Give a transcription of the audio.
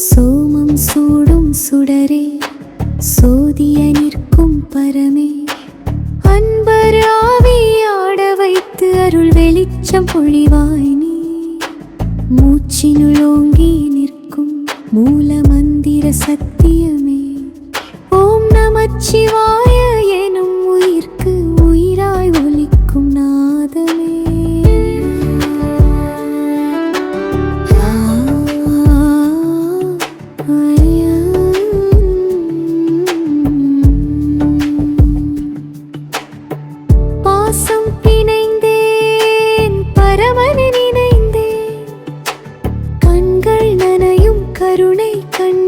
சோமம் சூடும் சுடரே, சோதிய நிற்கும் பரமே, அன்பர் ஆவியாட வைத்து அருள் வெளிச்சம் பொழிவாய் நீ. மூச்சினுள் ஓங்கி நிற்கும் மூல மந்திர சத்தியமே, ஓம் நமச்சிவாய எனும் உயிர்க்கு உயிராய் ஒலிக்கும் நாதமே. பாசம் பிணைந்தேன் பரமனை நினைந்தேன், கண்கள் நனையும் கருணை கண்